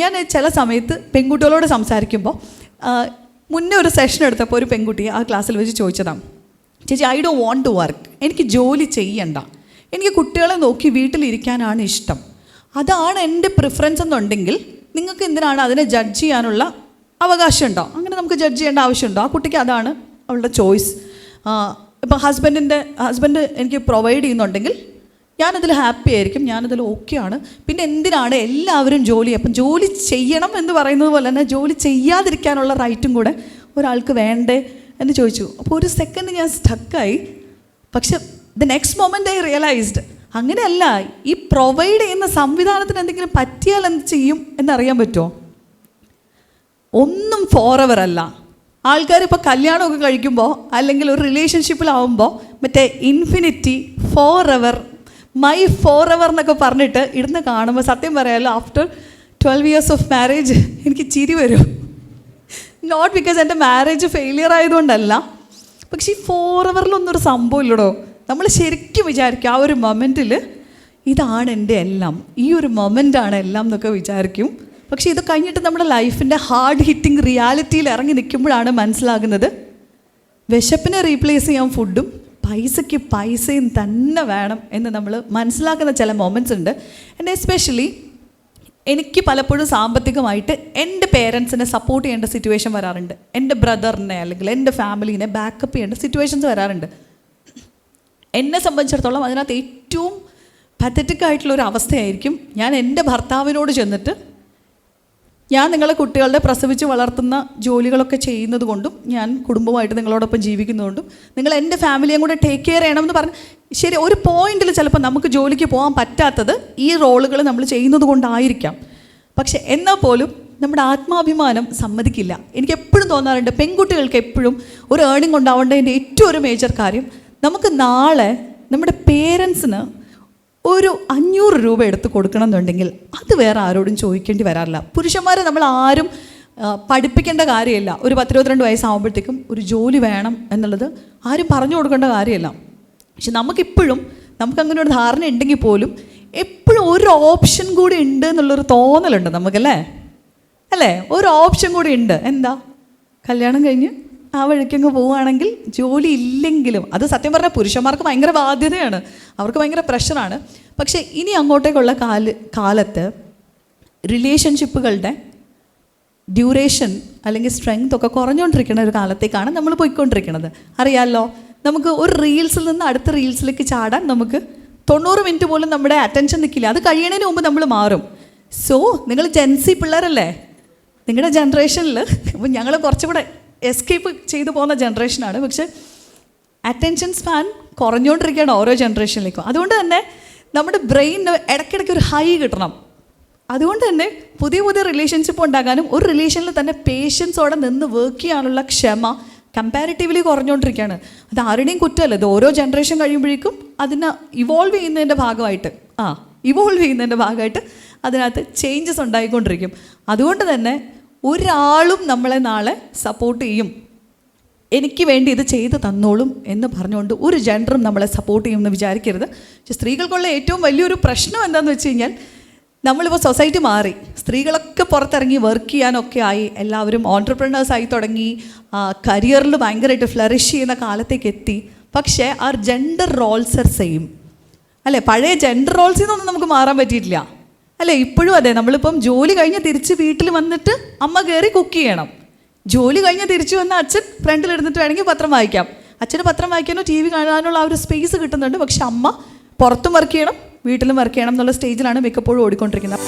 ഞാൻ ചില സമയത്ത് പെൺകുട്ടികളോട് സംസാരിക്കുമ്പോൾ മുന്നേ ഒരു സെഷൻ എടുത്തപ്പോൾ ഒരു പെൺകുട്ടി ആ ക്ലാസ്സിൽ വെച്ച് ചോദിച്ചതാണ്, ചേച്ചി I don't want to work, എനിക്ക് ജോലി ചെയ്യണ്ട, എനിക്ക് കുട്ടികളെ നോക്കി വീട്ടിലിരിക്കാനാണ് ഇഷ്ടം, അതാണ് എൻ്റെ പ്രിഫറൻസ് എന്നുണ്ടെങ്കിൽ നിങ്ങൾക്ക് എന്തിനാണ് അതിനെ ജഡ്ജ് ചെയ്യാനുള്ള അവകാശമുണ്ടോ? അങ്ങനെ നമുക്ക് ജഡ്ജ് ചെയ്യേണ്ട ആവശ്യമുണ്ടോ? ആ കുട്ടിക്ക് അതാണ് അവളുടെ ചോയ്സ്. ഇപ്പോൾ ഹസ്ബൻഡ് എനിക്ക് പ്രൊവൈഡ് ചെയ്യുന്നുണ്ടെങ്കിൽ ഞാനതിൽ ഹാപ്പി ആയിരിക്കും, ഞാനതിൽ ഓക്കെയാണ്. പിന്നെ എന്തിനാണ് എല്ലാവരും അപ്പം ജോലി ചെയ്യണം എന്ന് പറയുന്നത് പോലെ തന്നെ ജോലി ചെയ്യാതിരിക്കാനുള്ള റൈറ്റും കൂടെ ഒരാൾക്ക് വേണ്ടേ എന്ന് ചോദിച്ചു. അപ്പോൾ ഒരു സെക്കൻഡ് ഞാൻ സ്റ്റക്കായി. പക്ഷെ the next moment I realised അങ്ങനെയല്ല, ഈ പ്രൊവൈഡ് ചെയ്യുന്ന സംവിധാനത്തിന് എന്തെങ്കിലും പറ്റിയാൽ എന്ത് ചെയ്യും എന്നറിയാൻ പറ്റുമോ? ഒന്നും ഫോർ എവർ അല്ല. ആൾക്കാർ ഇപ്പോൾ കല്യാണമൊക്കെ കഴിക്കുമ്പോൾ അല്ലെങ്കിൽ ഒരു റിലേഷൻഷിപ്പിലാവുമ്പോൾ മറ്റേ infinity, for ever, my for ever എന്നൊക്കെ പറഞ്ഞിട്ട് ഇടുന്ന് കാണുമ്പോൾ സത്യം പറയാമല്ലോ, ആഫ്റ്റർ 12 years ഓഫ് മാരേജ് എനിക്ക് ചിരി വരും. നോട്ട് ബിക്കോസ് എൻ്റെ മാരേജ് ഫെയിലിയർ ആയതുകൊണ്ടല്ല, പക്ഷേ ഈ ഫോർ എവറിലൊന്നും ഒരു സംഭവം ഇല്ലടോ. നമ്മൾ ശരിക്കും വിചാരിക്കും ആ ഒരു മൊമെൻറ്റിൽ ഇതാണ് എൻ്റെ എല്ലാം, ഈ ഒരു മൊമെൻ്റാണ് എല്ലാം എന്നൊക്കെ വിചാരിക്കും. പക്ഷേ ഇത് കഴിഞ്ഞിട്ട് നമ്മുടെ ലൈഫിൻ്റെ ഹാർഡ് ഹിറ്റിംഗ് റിയാലിറ്റിയിൽ ഇറങ്ങി നിൽക്കുമ്പോഴാണ് മനസ്സിലാകുന്നത് വിശപ്പിനെ റീപ്ലേസ് ചെയ്യാൻ ഫുഡും പൈസയ്ക്ക് പൈസയും തന്നെ വേണം എന്ന് നമ്മൾ മനസ്സിലാക്കുന്ന ചില മൊമെൻറ്റ്സ് ഉണ്ട്. ആൻഡ് എസ്പെഷ്യലി എനിക്ക് പലപ്പോഴും സാമ്പത്തികമായിട്ട് എൻ്റെ പേരൻസിനെ സപ്പോർട്ട് ചെയ്യേണ്ട സിറ്റുവേഷൻ വരാറുണ്ട്, എൻ്റെ ബ്രദറിനെ അല്ലെങ്കിൽ എൻ്റെ ഫാമിലീനെ ബാക്കപ്പ് ചെയ്യേണ്ട സിറ്റുവേഷൻസ് വരാറുണ്ട്. എന്നെ സംബന്ധിച്ചിടത്തോളം അതിനകത്ത് ഏറ്റവും പത്തറ്റിക് ആയിട്ടുള്ളൊരു അവസ്ഥയായിരിക്കും ഞാൻ എൻ്റെ ഭർത്താവിനോട് ചെന്നിട്ട് ഞാൻ നിങ്ങളെ കുട്ടികളുടെ പ്രസവിച്ച് വളർത്തുന്ന ജോലികളൊക്കെ ചെയ്യുന്നത് കൊണ്ടും ഞാൻ കുടുംബമായിട്ട് നിങ്ങളോടൊപ്പം ജീവിക്കുന്നതുകൊണ്ടും നിങ്ങൾ എൻ്റെ ഫാമിലിയും കൂടെ ടേക്ക് കെയർ ചെയ്യണമെന്ന് പറഞ്ഞ്, ശരി, ഒരു പോയിന്റിൽ ചിലപ്പോൾ നമുക്ക് ജോലിക്ക് പോകാൻ പറ്റാത്തത് ഈ റോളുകൾ നമ്മൾ ചെയ്യുന്നത് കൊണ്ടായിരിക്കാം. പക്ഷെ എന്നാൽ പോലും നമ്മുടെ ആത്മാഭിമാനം സമ്മതിക്കില്ല. എനിക്ക് എപ്പോഴും തോന്നാറുണ്ട് പെൺകുട്ടികൾക്ക് എപ്പോഴും ഒരു ഏർണിംഗ് ഉണ്ടാവേണ്ടതിൻ്റെ ഏറ്റവും ഒരു മേജർ കാര്യം, നമുക്ക് നാളെ നമ്മുടെ പേരൻസിന് ഒരു 500 രൂപ എടുത്ത് കൊടുക്കണം എന്നുണ്ടെങ്കിൽ അത് വേറെ ആരോടും ചോദിക്കേണ്ടി വരാറില്ല. പുരുഷന്മാരെ നമ്മൾ ആരും പഠിപ്പിക്കേണ്ട കാര്യമില്ല. ഒരു 10-22 വയസ്സാകുമ്പോഴത്തേക്കും ഒരു ജോലി വേണം എന്നുള്ളത് ആരും പറഞ്ഞു കൊടുക്കേണ്ട കാര്യമില്ല. പക്ഷെ നമുക്കങ്ങനെ ഒരു ധാരണ ഉണ്ടെങ്കിൽ പോലും എപ്പോഴും ഒരു ഓപ്ഷൻ കൂടി ഉണ്ട് എന്നുള്ളൊരു തോന്നലുണ്ട് നമുക്കല്ലേ, അല്ലേ? ഒരു ഓപ്ഷൻ കൂടി ഉണ്ട്. എന്താ? കല്യാണം കഴിഞ്ഞ് ആ വഴിക്കങ്ങ് പോവുകയാണെങ്കിൽ ജോലി ഇല്ലെങ്കിലും, അത് സത്യം പറഞ്ഞാൽ പുരുഷന്മാർക്ക് ഭയങ്കര ബാധ്യതയാണ്, അവർക്ക് ഭയങ്കര പ്രഷറാണ്. പക്ഷേ ഇനി അങ്ങോട്ടേക്കുള്ള കാലത്ത് റിലേഷൻഷിപ്പുകളുടെ ഡ്യൂറേഷൻ അല്ലെങ്കിൽ സ്ട്രെങ്ത് ഒക്കെ കുറഞ്ഞുകൊണ്ടിരിക്കുന്ന ഒരു കാലത്തേക്കാണ് നമ്മൾ പോയിക്കൊണ്ടിരിക്കുന്നത്. അറിയാമല്ലോ, നമുക്ക് ഒരു റീൽസിൽ നിന്ന് അടുത്ത റീൽസിലേക്ക് ചാടാൻ നമുക്ക് 90 മിനിറ്റ് പോലും നമ്മുടെ അറ്റൻഷൻ നിൽക്കില്ല. അത് കഴിയണതിന് മുമ്പ് നമ്മൾ മാറും. സോ നിങ്ങൾ ജെൻസി പിള്ളേരല്ലേ, നിങ്ങളുടെ ജനറേഷനിൽ ഇപ്പം ഞങ്ങൾ കുറച്ചുകൂടെ എസ്കേപ്പ് ചെയ്തു പോകുന്ന ജനറേഷനാണ്. പക്ഷെ അറ്റൻഷൻ സ്പാൻ കുറഞ്ഞുകൊണ്ടിരിക്കുകയാണ് ഓരോ ജനറേഷനിലേക്കും. അതുകൊണ്ട് തന്നെ നമ്മുടെ ബ്രെയിനിന് ഇടയ്ക്കിടയ്ക്ക് ഒരു ഹൈ കിട്ടണം. അതുകൊണ്ട് തന്നെ പുതിയ റിലേഷൻഷിപ്പ് ഉണ്ടാകാനും ഒരു റിലേഷനിൽ തന്നെ പേഷ്യൻസോടെ നിന്ന് വർക്ക് ചെയ്യാനുള്ള ക്ഷമ കമ്പാരിറ്റീവ്ലി കുറഞ്ഞുകൊണ്ടിരിക്കുകയാണ്. അത് ആരുടെയും കുറ്റമല്ല, ഇത് ഓരോ ജനറേഷൻ കഴിയുമ്പോഴേക്കും അതിനെ ഇവോൾവ് ചെയ്യുന്നതിൻ്റെ ഭാഗമായിട്ട് അതിനകത്ത് ചേഞ്ചസ് ഉണ്ടായിക്കൊണ്ടിരിക്കും. അതുകൊണ്ട് തന്നെ ഒരാളും നമ്മളെ നാളെ സപ്പോർട്ട് ചെയ്യും, എനിക്ക് വേണ്ടി ഇത് ചെയ്ത് തന്നോളും എന്ന് പറഞ്ഞുകൊണ്ട് ഒരു ജെൻഡറും നമ്മളെ സപ്പോർട്ട് ചെയ്യുമെന്ന് വിചാരിക്കരുത്. പക്ഷെ സ്ത്രീകൾക്കുള്ള ഏറ്റവും വലിയൊരു പ്രശ്നം എന്താണെന്ന് വെച്ച് കഴിഞ്ഞാൽ, നമ്മളിപ്പോൾ സൊസൈറ്റി മാറി, സ്ത്രീകളൊക്കെ പുറത്തിറങ്ങി വർക്ക് ചെയ്യാനൊക്കെ ആയി, എല്ലാവരും ഓൺട്രപ്രണേഴ്സ് ആയി തുടങ്ങി, കരിയറിൽ ഭയങ്കരമായിട്ട് ഫ്ലറിഷ് ചെയ്യുന്ന കാലത്തേക്ക് എത്തി. പക്ഷേ ആ ജെൻഡർ റോൾസ് ആർ സെയിം അല്ലേ? പഴയ ജെൻഡർ റോൾസിൽ നിന്നൊന്നും നമുക്ക് മാറാൻ പറ്റിയിട്ടില്ല അല്ലേ? ഇപ്പോഴും അതെ. നമ്മളിപ്പം ജോലി കഴിഞ്ഞ് തിരിച്ച് വീട്ടിൽ വന്നിട്ട് അമ്മ കയറി കുക്ക് ചെയ്യണം, ജോലി കഴിഞ്ഞ് തിരിച്ചു വന്ന അച്ഛൻ ഫ്രണ്ടിലിരുന്നിട്ട് വേണമെങ്കിൽ പത്രം വായിക്കാം. അച്ഛന് പത്രം വായിക്കാനോ TV കാണാനുള്ള ആ ഒരു സ്പേസ് കിട്ടുന്നുണ്ട്. പക്ഷെ അമ്മ പുറത്തും വർക്ക് ചെയ്യണം, വീട്ടിലും വർക്ക് ചെയ്യണം എന്നുള്ള സ്റ്റേജിലാണ് മിക്കപ്പോഴും ഓടിക്കൊണ്ടിരിക്കുന്നത്.